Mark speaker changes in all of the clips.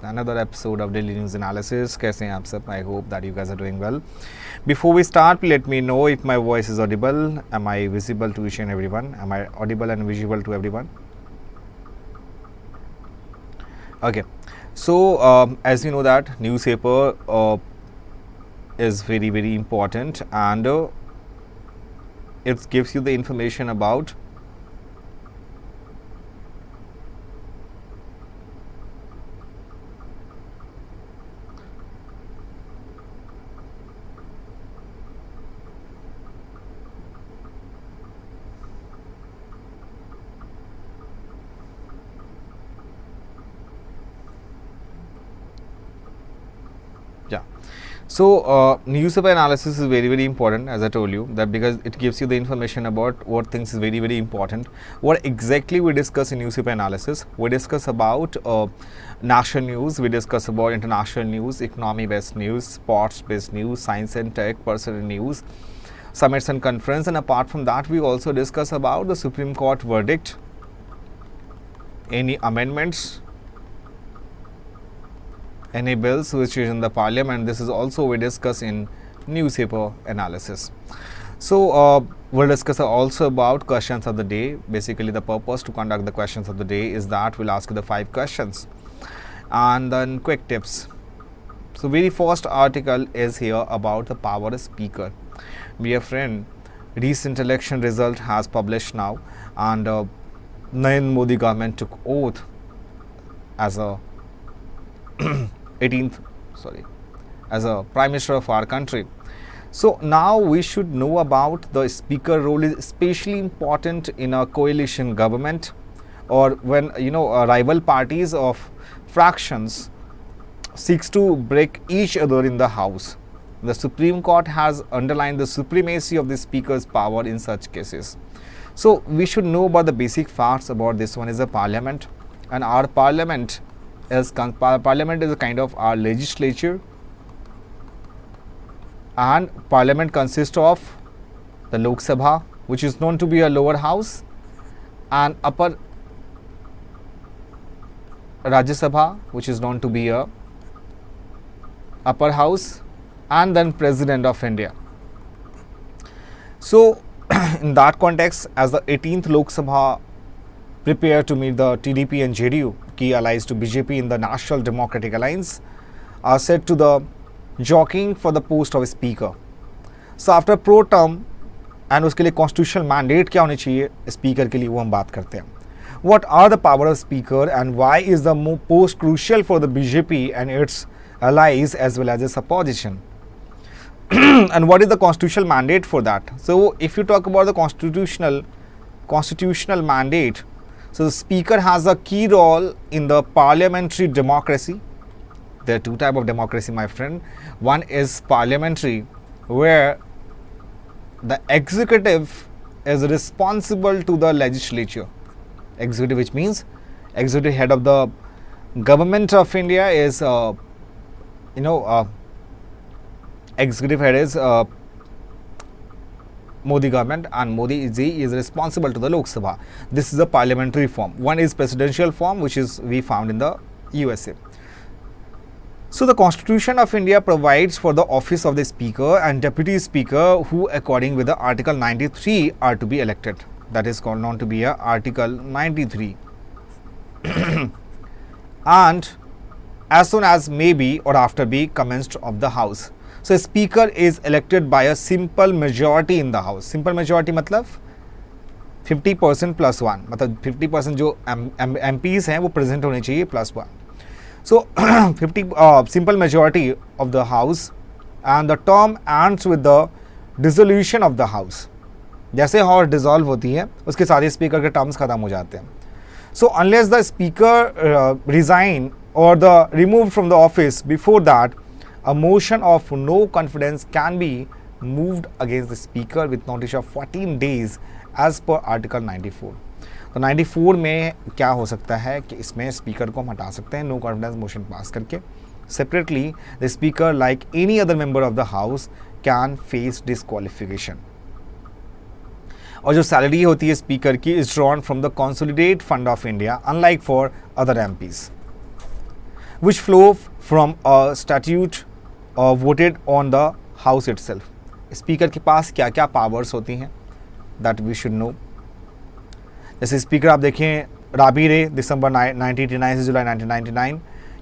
Speaker 1: Another episode of Daily News Analysis. कैसे हैं आप सब? I hope that you guys are doing well. Before we start, let me know if my voice is audible. Am I visible to each and everyone? Am I audible and visible to everyone? Okay. So as you know that newspaper is very important, and it gives you the information about So newspaper analysis is very important, as I told you, that because it gives you the information about what things is very important. What exactly we discuss in newspaper analysis? We discuss about national news, we discuss about international news, economy based news, sports based news, science and tech, personal news, summits and conference, and apart from that we also discuss about the Supreme Court verdict, any amendments, any bills which is in the parliament. This is also we discuss in newspaper analysis. So we'll discuss also about questions of the day. Basically the purpose to conduct the questions of the day is that we'll ask you the 5 questions and then quick tips. So very first article is here about the power of speaker. Dear friend, recent election result has published now, and Narendra Modi government took oath as a as a prime minister of our country. So now we should know about the speaker role is especially important in a coalition government, or when rival parties of fractions seeks to break each other in the house. The Supreme Court has underlined the supremacy of the speaker's power in such cases. So we should know about the basic facts about this. One is a parliament, and our parliament is a kind of our legislature, and parliament consists of the Lok Sabha, which is known to be a lower house, and upper Rajya Sabha, which is known to be a upper house, and then President of India. So in that context, as the 18th Lok Sabha prepare to meet the TDP and JDU, key allies to BJP in the National Democratic Alliance, are set to the jockeying for the post of speaker. So after pro term, and उसके लिए constitutional mandate क्या होनी चाहिए speaker के लिए, वो हम बात करते हैं. What are the power of speaker and why is the post crucial for the BJP and its allies as well as its opposition? And what is the constitutional mandate for that? So if you talk about the constitutional mandate, so the speaker has a key role in the parliamentary democracy. There are 2 types of democracy, my friend. One is parliamentary, where the executive is responsible to the legislature. Executive, which means executive head of the government of India is executive head is Modi government, and Modi ji is responsible to the Lok Sabha. This is a parliamentary form. One is presidential form, which is we found in the USA. So the Constitution of India provides for the office of the speaker and deputy speaker, who according with the Article 93 are to be elected. That is called known to be a Article 93. And as soon as may be or after be commenced of the house. So speaker is elected by a simple majority in the house. Simple majority मतलब 50% plus 1, मतलब 50% जो MPs हैं वो present होने चाहिए plus 1. So 50 simple majority of the house, and the term ends with the dissolution of the house. जैसे house dissolve होती है उसके सारे स्पीकर के टर्म्स खत्म हो जाते हैं. So unless the speaker resign or the removed from the office before that, a motion of no confidence can be moved against the speaker with notice of 14 days as per Article 94. तो 94 में क्या हो सकता है कि इसमें speaker को हम हटा सकते हैं नो कॉन्फिडेंस मोशन पास करके. Separately the speaker like any other member of the house can face disqualification. और जो सैलरी होती है स्पीकर की is drawn from the consolidated fund of India, unlike for other MPs. which flow from a statute voted on the house itself. Speaker के पास क्या क्या powers होती हैं, दैट वी शुड नो. जैसे स्पीकर आप देखें, राबी रे दिसंबर 1989 से जुलाई 1999,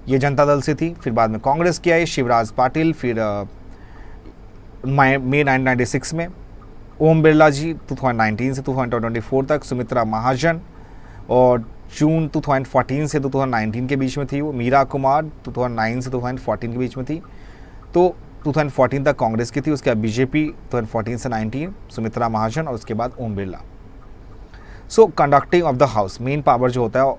Speaker 1: ये जनता दल से थी. फिर बाद में कांग्रेस की आई, शिवराज पाटिल. फिर मई 1996 में ओम बिरला जी 2019 से 2024 तक. सुमित्रा महाजन, और जून 2014 से 2019 के बीच में थी वो. मीरा कुमार 2009 से 2014 के बीच में थी. तो 2014 तक कांग्रेस की थी. उसके बाद बीजेपी 2014 से 19, सुमित्रा महाजन, और उसके बाद Om Birla. So conducting of the house, main power जो होता है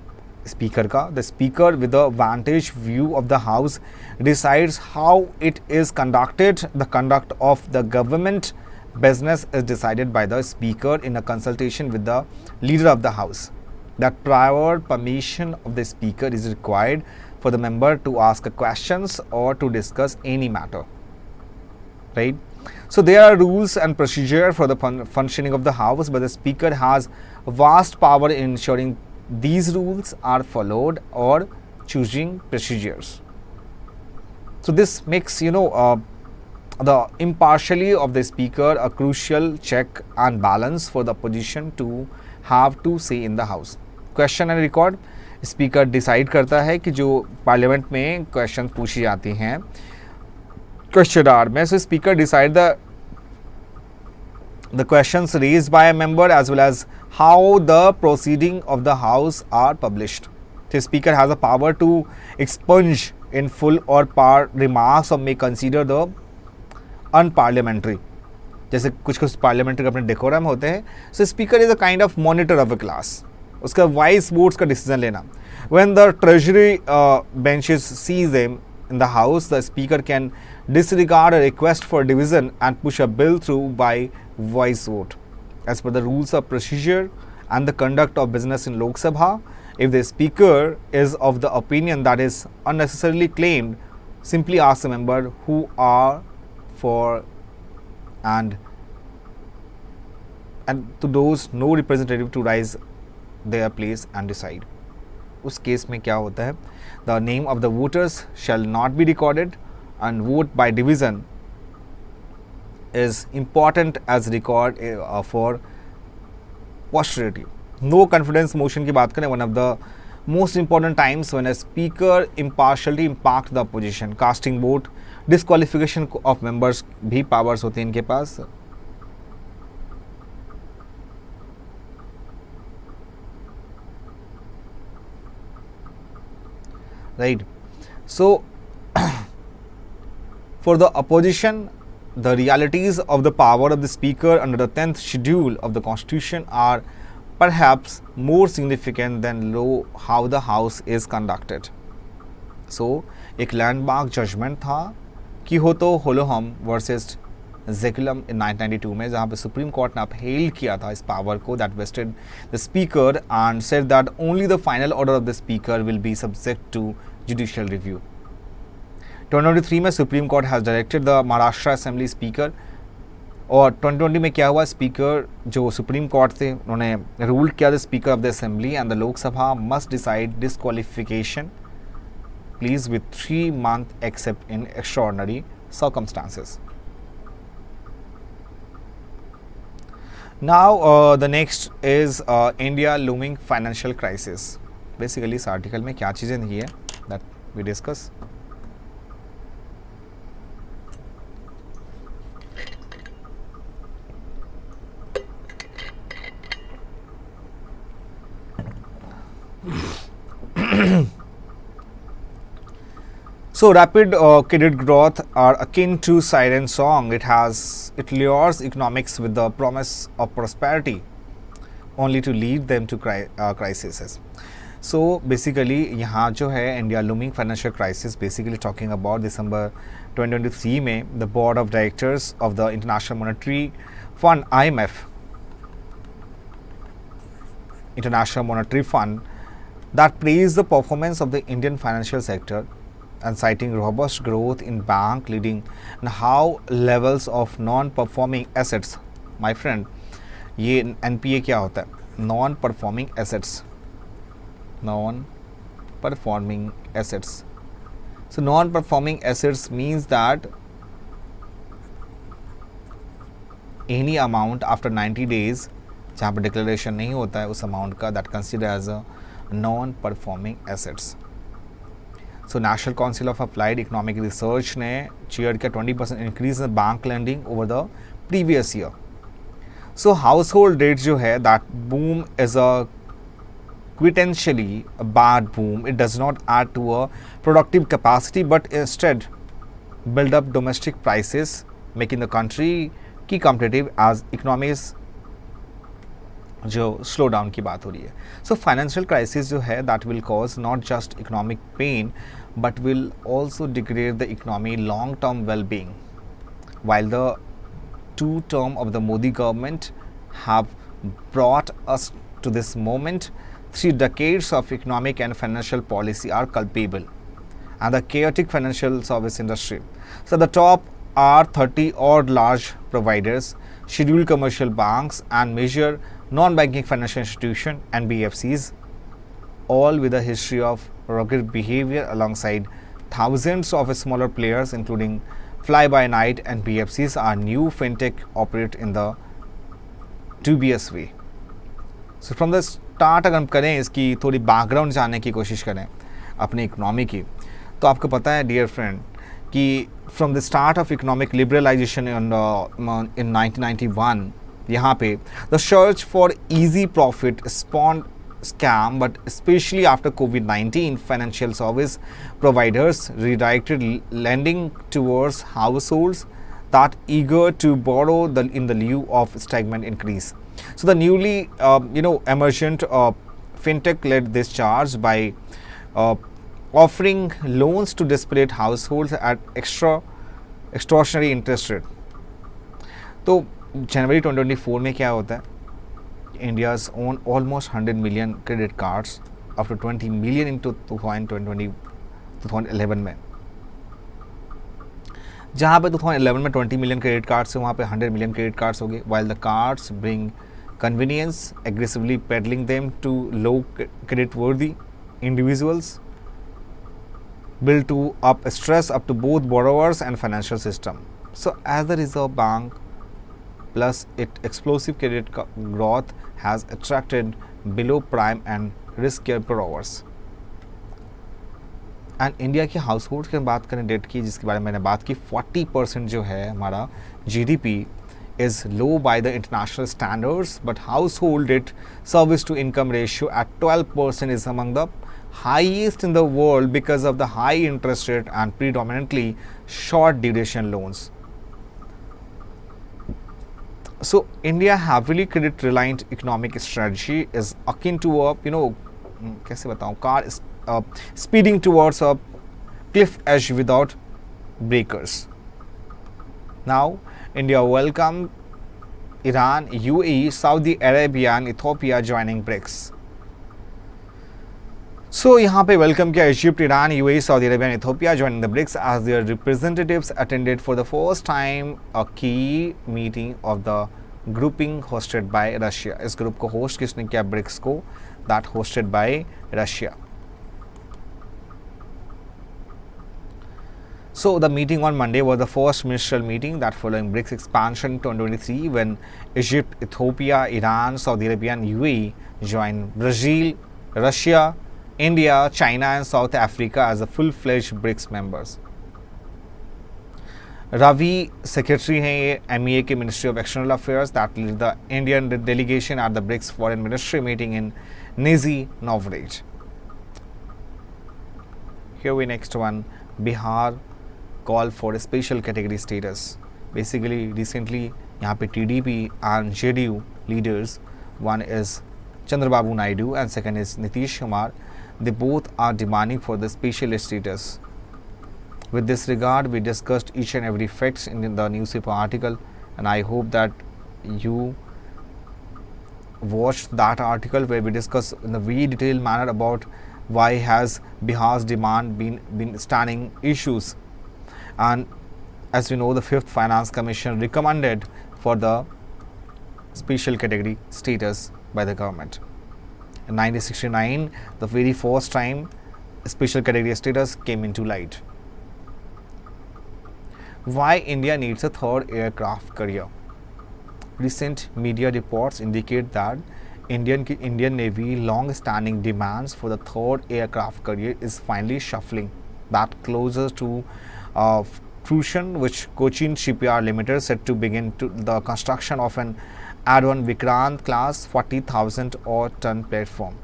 Speaker 1: स्पीकर का, the speaker with the vantage view of the house decides how it is conducted. The conduct of the government business is decided by the speaker in a consultation with the leader of the house. That prior permission of the speaker is required for the member to ask questions or to discuss any matter, right? So there are rules and procedure for the functioning of the house, but the speaker has vast power in ensuring these rules are followed or choosing procedures. So this makes, the impartiality of the speaker a crucial check and balance for the opposition to have to say in the house. Question and record, speaker decide करता है कि जो parliament में question पूछी जाती हैं question our में, सो speaker decide the questions raised by a member as well as how the proceeding of the house are published. The speaker has a power to expunge in full or part remarks or may consider the unparliamentary. जैसे कुछ parliamentary अपने decorum होते हैं. So speaker is a kind of monitor of a class. उसका voice votes का decision लेना. When the treasury benches sees them in the house, the speaker can disregard a request for division and push a bill through by voice vote as per the rules of procedure and the conduct of business in Lok Sabha. If the speaker is of the opinion that is unnecessarily claimed, simply ask the member who are for and to those no representative to rise their place and decide. उस case में क्या होता है, the name of the voters shall not be recorded and vote by division is important as record for posterity. No confidence motion की बात करें, one of the most important times when a speaker impartially impact the opposition. Casting vote, disqualification of members भी powers होती हैं इनके पास. Right. So for the opposition, the realities of the power of the speaker under the 10th schedule of the constitution are perhaps more significant than how the house is conducted. So एक landmark judgement था कि होलोहम versus जेकुलम इन 1992 में, जहाँ पे supreme court ने अपहेल किया था इस पावर को, that vested the speaker and said that only the final order of the speaker will be subject to judicial review. 2023 में supreme court has directed the Maharashtra assembly speaker, और 2020 में क्या हुआ, स्पीकर जो सुप्रीम कोर्ट थे उन्होंने rule किया the speaker of the assembly and the Lok Sabha must decide disqualification please with 3 months except in extraordinary circumstances. Now the next is India looming financial crisis. Basically इस article में क्या चीज़ें नहीं है that we discuss. So rapid credit growth are akin to siren song. It lures economics with the promise of prosperity, only to lead them to crises. So basically यहाँ जो है India looming financial crisis, basically talking about December 2023 में the board of directors of the International Monetary Fund (IMF) International Monetary Fund that praised the performance of the Indian financial sector and citing robust growth in bank leading and how levels of non-performing assets, my friend, ये NPA क्या होता है, non-performing assets So non-performing assets means that any amount after 90 days जहाँ पर declaration नहीं होता है उस अमाउंट का, that consider as a non performing assets. So national council of applied economic research ने चेयर किया 20% increase in bank lending over the previous year. So household debt जो है that boom is a quintessentially a bad boom. It does not add to a productive capacity but instead build up domestic prices, making the country key competitive as economies जो slow down की बात हो रही है. So financial crisis जो है that will cause not just economic pen but will also degrade the economy long term well being. while the two term of the Modi government have brought us to this moment, 3 decades of economic and financial policy are culpable, and the chaotic financial service industry. So the top are 30 odd large providers, scheduled commercial banks and major non-banking financial institutions (NBFCs), all with a history of rugged behavior alongside thousands of smaller players including fly-by-night NBFCs are new fintech operate in the dubious way. So from the start अगर हम करें इसकी थोड़ी background जानने की कोशिश करें अपनी इकोनॉमी की, तो आपको पता है डियर फ्रेंड कि from the start of economic liberalisation in 1991 यहाँ पे the search for easy profit spawned scam, but especially after COVID-19, financial service providers redirected lending towards households that eager to borrow in the lieu of stagnant increase. So the newly emergent fintech led this charge by offering loans to desperate households at extortionary interest rate. तो जनवरी 2024 में क्या होता है? India's own almost 100 million credit cards after 20 million in 2011 में, जहाँ पे 2011 में 20 million credit cards से वहाँ पे 100 million credit cards हो गए. While the cards bring convenience, aggressively peddling them to low credit worthy individuals build to up stress up to both borrowers and financial system. So as the Reserve Bank plus its explosive credit growth has attracted below prime and riskier borrowers. And India के house hold की बात करें date की, जिसके बारे में मैंने बात की, 40% जो है हमारा GDP is low by the international standards, but household debt service to income ratio at 12% is among the highest in the world because of the high interest rate and predominantly short duration loans. So India heavily credit reliant economic strategy is akin to a कैसे बताऊँ, car speeding towards a cliff edge without breakers. Now India welcomed Iran, UAE, Saudi Arabia and Ethiopia joining BRICS. So यहाँ पे welcome किया Egypt, Iran, UAE, Saudi Arabia and Ethiopia joining the BRICS as their representatives attended for the first time a key meeting of the grouping hosted by Russia. इस group को host किसने किया? BRICS को, that hosted by Russia. So the meeting on Monday was the first ministerial meeting that following BRICS expansion in 2023 when Egypt, Ethiopia, Iran, Saudi Arabia and UAE joined Brazil, Russia, India, China and South Africa as a full-fledged BRICS members. Ravi, secretary हैं ये MEA के Ministry of External Affairs that lead the Indian delegation at the BRICS Foreign Ministry meeting in Nizhny Novgorod. Here we next one, Bihar call for a special category status. Basically recently यहाँ पे TDP and JDU leaders, one is Chandrababu Naidu and second is Nitish Kumar, they both are demanding for the special status. With this regard, we discussed each and every facts in the newspaper article, and I hope that you watched that article where we discuss in a very detailed manner about why has Bihar's demand been standing issues. And as we know, the 5th Finance Commission recommended for the special category status by the government. In 1969, the very first time special category status came into light. Why India needs a third aircraft carrier? Recent media reports indicate that Indian Navy long-standing demands for the third aircraft carrier is finally shuffling back closer to fruition, which Cochin Shipyard Limited set to begin the construction of an add-on Vikrant class 40,000 ton platform.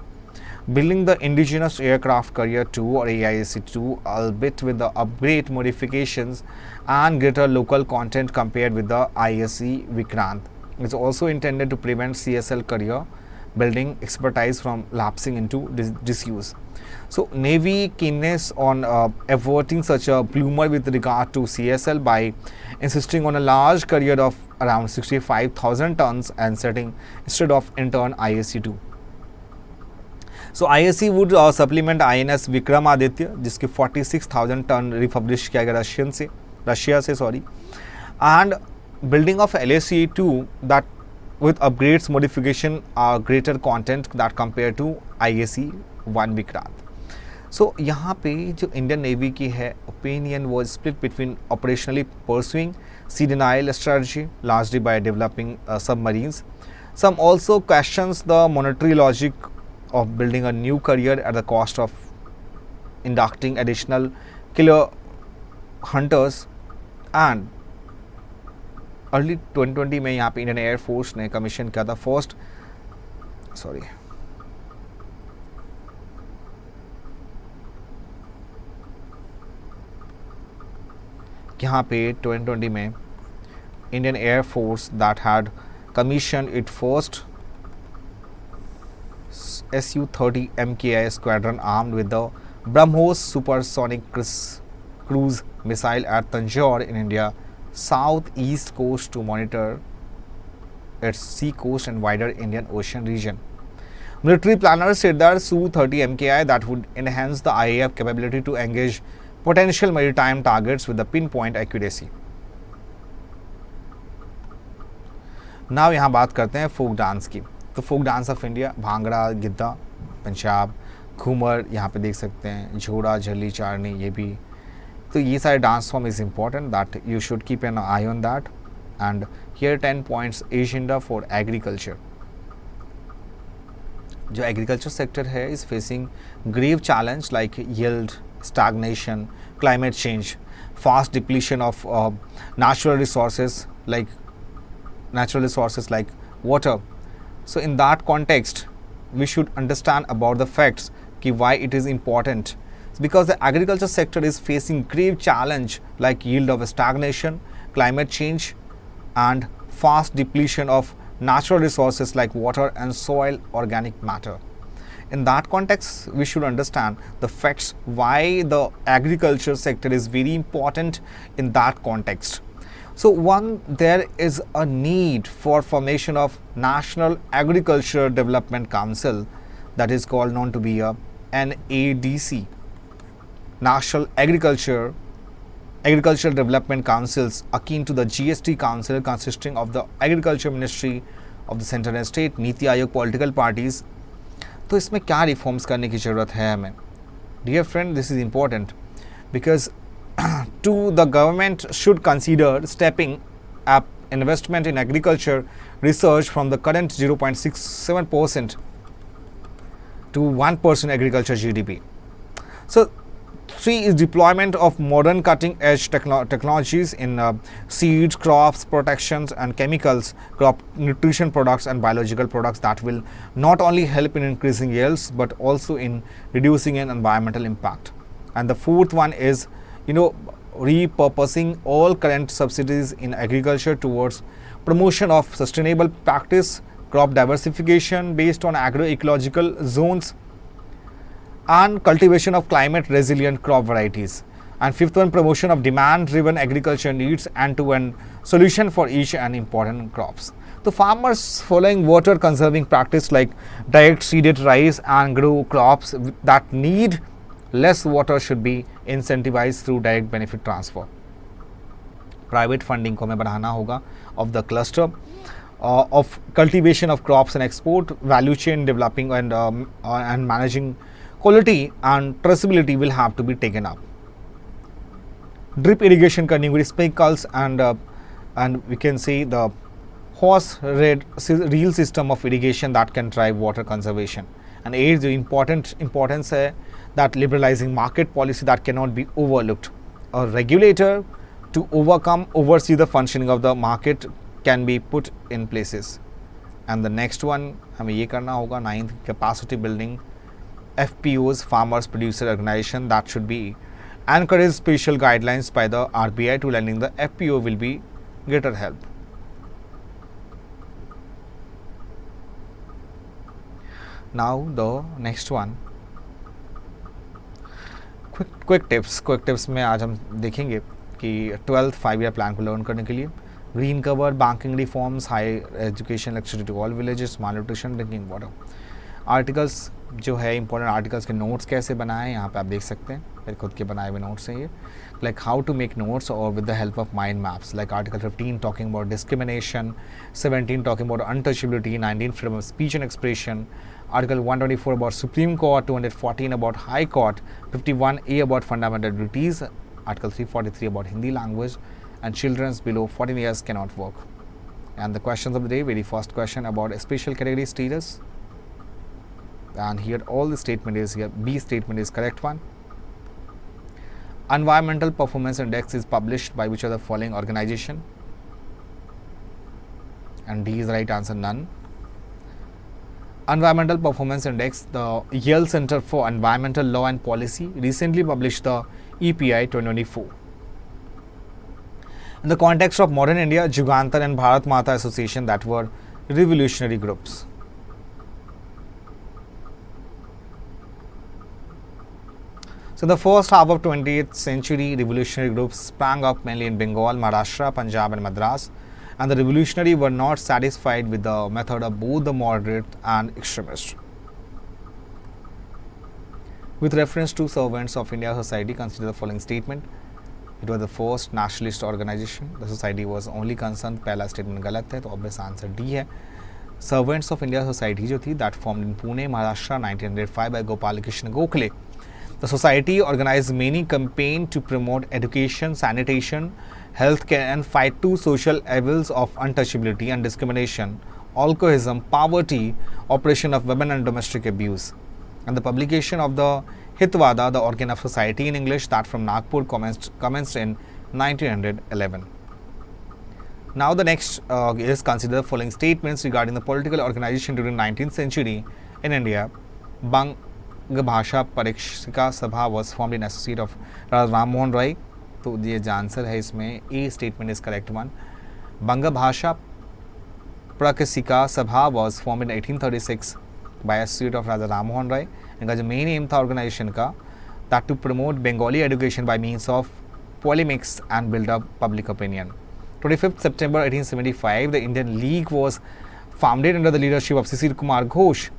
Speaker 1: Building the indigenous aircraft carrier 2 or AISC-2, albeit with the upgrade modifications and greater local content compared with the ISC Vikrant, is also intended to prevent CSL carrier building expertise from lapsing into disuse. So, Navy keenness on averting such a bloomer with regard to CSL by insisting on a large carrier of around 65,000 tons and setting instead of intern ISC-2. So ISC would supplement INS Vikramaditya जिसके 46,000 ton रिफब्लिश किया गया Russia से and building of LAC-2 that with upgrades modification are greater content that compared to ISC-1 Vikrant. So यहाँ पे जो Indian navy की है opinion was split between operationally pursuing sea denial strategy largely by developing submarines. Some also questions the monetary logic of building a new carrier at the cost of inducting additional killer hunters. And early 2020 में यहाँ पे Indian air force ने commission किया था first यहाँ पे 2020 में Indian air force that had commissioned its first Su-30 MKI squadron armed with the BrahMos supersonic cruise missile at Tanjore in India southeast coast to monitor its sea coast and wider Indian Ocean region. Military planners said that Su-30 MKI that would enhance the IAF capability to engage potential maritime targets with the pinpoint accuracy. Now यहाँ बात करते हैं फोक dance की. तो folk dance of India bhangra, giddha, Punjab, ghoomar यहाँ पे देख सकते हैं, झोड़ा, झल्ली, चारनी, ये भी. तो ये सारे dance form is important that you should keep an eye on that. And here 10 points agenda for agriculture. जो एग्रीकल्चर सेक्टर है is facing grave challenge like yield, stagnation, climate change, fast depletion of natural resources like water. So in that context, we should understand about the facts why it is important. It's because the agriculture sector is facing grave challenge like yield of stagnation, climate change, and fast depletion of natural resources like water and soil organic matter. In that context, we should understand the facts why the agriculture sector is very important in that context. So one, there is a need for formation of National Agriculture Development Council, that is called known to be a NADC, National Agriculture Development Councils, akin to the GST Council, consisting of the Agriculture Ministry of the Central and State, NITI Aayog, political parties. तो इसमें क्या reforms करने की ज़रूरत है हमें? Dear friend, this is important because to the government should consider stepping up investment in agriculture research from the current 0.67% to 1% agriculture GDP. So 3 is deployment of modern cutting-edge technologies in seeds, crops, protections and chemicals, crop nutrition products and biological products that will not only help in increasing yields but also in reducing an environmental impact. And the 4th one is, repurposing all current subsidies in agriculture towards promotion of sustainable practice, crop diversification based on agroecological zones, and cultivation of climate resilient crop varieties. And 5th one, promotion of demand driven agriculture needs end-to-end solution for each and important crops. The farmers following water conserving practice like direct seeded rice and grow crops that need less water should be incentivized through direct benefit transfer. Private funding को हमें बढ़ाना होगा of the cluster of cultivation of crops and export, value chain developing and managing quality and traceability will have to be taken up. drip irrigation करनी होगी, sprinkles and we can see the horse reel system of irrigation that can drive water conservation. And 8 the importance है that liberalizing market policy that cannot be overlooked. A regulator to oversee the functioning of the market can be put in places. And the next one हमें ये करना होगा 9th capacity building FPOs, farmers producer organization, that should be encourage special guidelines by the RBI to lending the FPO will be greater help. Now the next one, quick tips में आज हम देखेंगे कि 12th 5-year plan को learn करने के लिए green cover, banking reforms, high education, electricity to all villages, malnutrition, drinking water. Articles जो है इंपॉर्टेंट आर्टिकल्स के नोट्स कैसे बनाएं, यहाँ पे आप देख सकते हैं मेरे खुद के बनाए हुए नोट्स हैं ये. Like how to make notes और with the help of mind maps. Like article 15 talking about discrimination, 17 talking about untouchability, 19 freedom of speech and expression, Article 124 about Supreme Court, 214 about High Court, 51A about fundamental duties, Article 343 about Hindi language, and children below 14 years cannot work. And the questions of the day, very first question about a special category status. And here all the statement is here. B statement is correct one. Environmental Performance Index is published by which of the following organization? And D is the right answer, none. Environmental Performance Index, the Yale Center for Environmental Law and Policy recently published the EPI 2024. In the context of modern India, Jugantar and Bharat Mata Association, that were revolutionary groups. So the first half of 20th century revolutionary groups sprang up mainly in Bengal, Maharashtra, Punjab and Madras. And the revolutionary were not satisfied with the method of both the moderate and extremist. With reference to Servants of India Society, consider the following statement. It was the first nationalist organization. The society was only concerned, पहला statement गलत है, तो obvious answer D है. Servants of India Society जो थी, that formed in Pune, Maharashtra, 1905 by Gopal Krishna Gokhale. The society organized many campaigns to promote education, sanitation, healthcare and fight to social evils of untouchability and discrimination, alcoholism, poverty, oppression of women and domestic abuse. And the publication of the Hitvada, the organ of society in English, that from Nagpur commenced in 1911. Now the next is consider the following statements regarding the political organization during 19th century in India. Bang Bhasha Parikshika Sabha was formed in associate of Raja Ram Mohan Roy. तो ये जो answer है इसमें A statement is correct one. Banga Bhasha Prakashika Sabha was form in 1836 by associate of Raja Ram Mohan Roy. इनका जो main aim था organisation का, that to promote Bengali education by means of polemics and build up public opinion. 25th September 1875, the Indian League was founded under the leadership of Sisir Kumar Ghosh,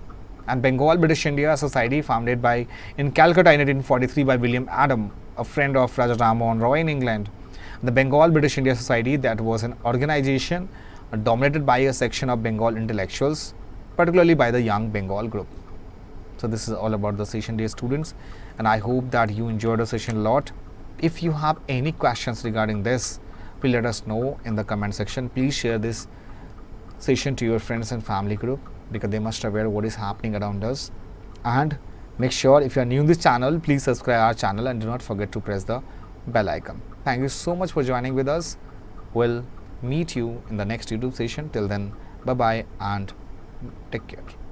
Speaker 1: and Bengal British India Society founded in Calcutta in 1843 by William Adam, a friend of Raja Ram Mohan Roy in England. The Bengal British India Society, that was an organization dominated by a section of Bengal intellectuals, particularly by the Young Bengal group. So this is all about the session, dear students, and I hope that you enjoyed the session a lot. If you have any questions regarding this, please let us know in the comment section. Please share this session to your friends and family group, because they must aware what is happening around us. And make sure, if you are new in this channel, please subscribe our channel and do not forget to press the bell icon. Thank you so much for joining with us. We'll meet you in the next YouTube session. Till then, bye bye and take care.